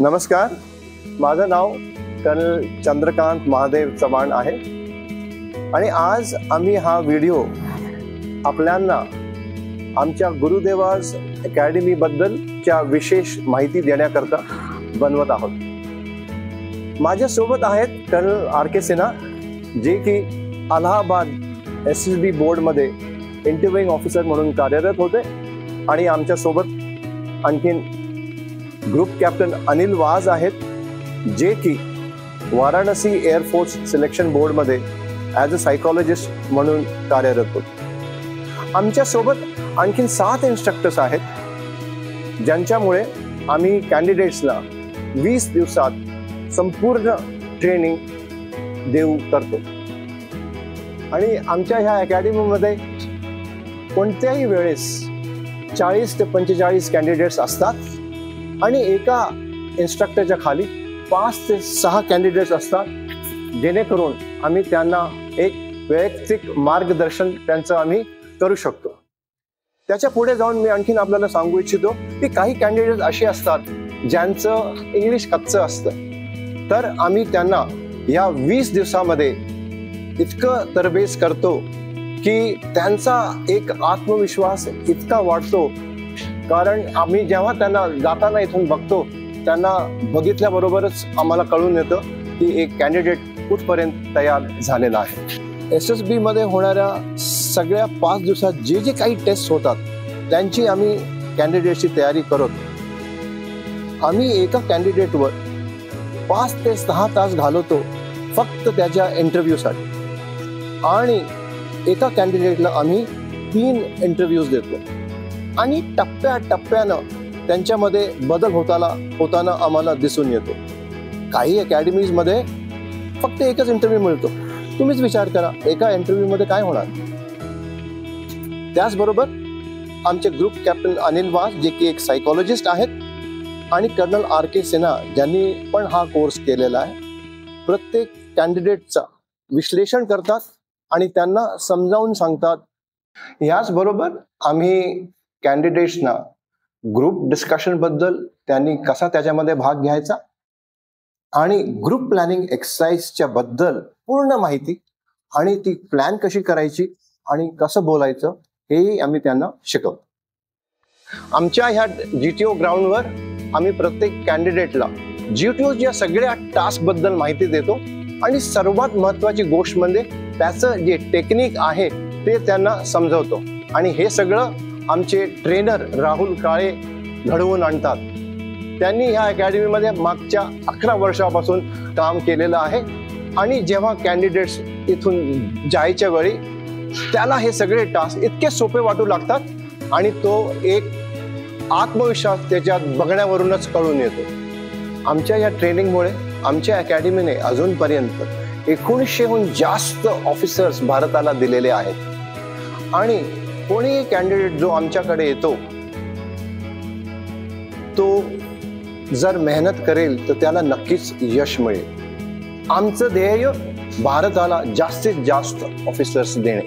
नमस्कार, माझं नाव कर्नल चंद्रकांत महादेव चव्हाण आहे आणि आज आम्ही हा व्हिडिओ आपल्यांना आमच्या गुरुदेवाज अकॅडमी बद्दलच्या विशेष माहिती देण्याकरता बनवत आहोत। माझ्यासोबत आहेत कर्नल RK सिन्हा, जे की अलाहाबाद SSB बोर्डमध्ये इंटरव्ह्यूइंग ऑफिसर म्हणून कार्यरत होते आणि आमच्यासोबत आणखीन ग्रुप कॅप्टन अनिल वाज आहेत, जे की वाराणसी एअरफोर्स सिलेक्शन बोर्डमध्ये ॲज अ सायकोलॉजिस्ट म्हणून कार्यरत होते। आमच्यासोबत आणखीन 7 इन्स्ट्रक्टर्स आहेत, ज्यांच्यामुळे आम्ही कॅन्डिडेट्सला 20 दिवसात संपूर्ण ट्रेनिंग देऊ करतो। आणि आमच्या ह्या अकॅडमीमध्ये कोणत्याही वेळेस 40 ते 45 कॅन्डिडेट्स असतात आणि एका इन्स्ट्रक्टरच्या खाली 5 ते 6 कॅन्डिडेट्स असतात, जेणेकरून आम्ही त्यांना एक वैयक्तिक मार्गदर्शन त्यांचं आम्ही करू शकतो। त्याच्या पुढे जाऊन मी आणखीन आपल्याला सांगू इच्छितो की काही कॅन्डिडेट असे असतात ज्यांचं इंग्लिश कच्चं असतं, तर आम्ही त्यांना या 20 दिवसामध्ये इतकं तरबेज करतो की त्यांचा एक आत्मविश्वास इतका वाढतो, कारण आम्ही जेव्हा त्यांना जाताना इथून बघतो, त्यांना बघितल्याबरोबरच आम्हाला कळून येतं की एक कॅन्डिडेट कुठपर्यंत तयार झालेला आहे। SSB मध्ये होणाऱ्या सगळ्या 5 दिवसात जे जे काही टेस्ट होतात त्यांची आम्ही कॅन्डिडेटची तयारी करतो। आम्ही एका कॅन्डिडेटवर 5 ते 6 तास घालवतो फक्त त्याच्या इंटरव्ह्यूसाठी, आणि एका कॅन्डिडेटला आम्ही 3 इंटरव्ह्यूज देतो आणि टप्प्याटप्प्यानं त्यांच्यामध्ये बदल होताना आम्हाला दिसून येतो। काही अकॅडमीजमध्ये फक्त एकच इंटरव्ह्यू मिळतो। तुम्हीच विचार करा, एका इंटरव्ह्यूमध्ये काय होणार। त्याचबरोबर आमचे ग्रुप कॅप्टन अनिल वाज, जे की एक सायकोलॉजिस्ट आहेत, आणि कर्नल RK सिन्हा, ज्यांनी पण हा कोर्स केलेला आहे, प्रत्येक कॅन्डिडेटचा विश्लेषण करतात आणि त्यांना समजावून सांगतात। याचबरोबर आम्ही कॅन्डिडेट्सना ग्रुप डिस्कशन बद्दल त्यांनी कसा त्याच्यामध्ये भाग घ्यायचा आणि ग्रुप प्लॅनिंग एक्सरसाइजच्या बद्दल पूर्ण माहिती आणि ती प्लॅन कशी करायची आणि कसं बोलायचं हेही आम्ही त्यांना शिकवतो। आमच्या ह्या GTO ग्राउंडवर आम्ही प्रत्येक कॅन्डिडेटला GTOच्या सगळ्या टास्क बद्दल माहिती देतो आणि सर्वात महत्त्वाची गोष्ट म्हणजे त्याचं जे टेक्निक आहे ते त्यांना समजवतो, आणि हे सगळं आमचे ट्रेनर राहुल काळे घडवून आणतात। त्यांनी ह्या अकॅडमीमध्ये मागच्या 11 वर्षापासून काम केलेलं आहे, आणि जेव्हा कॅन्डिडेट्स इथून जायच्या वेळी त्याला हे सगळे टास्क इतके सोपे वाटू लागतात आणि तो एक आत्मविश्वास त्याच्यात बघण्यावरूनच कळून येतो। आमच्या या ट्रेनिंगमुळे आमच्या अकॅडमीने अजूनपर्यंत 1900हून जास्त ऑफिसर्स भारताला दिलेले आहेत, आणि कोणीही कॅन्डिडेट जो आमच्याकडे येतो तो जर मेहनत करेल तर त्याला नक्कीच यश मिळेल। आमचं ध्येय भारताला जास्तीत जास्त ऑफिसर्स देणे।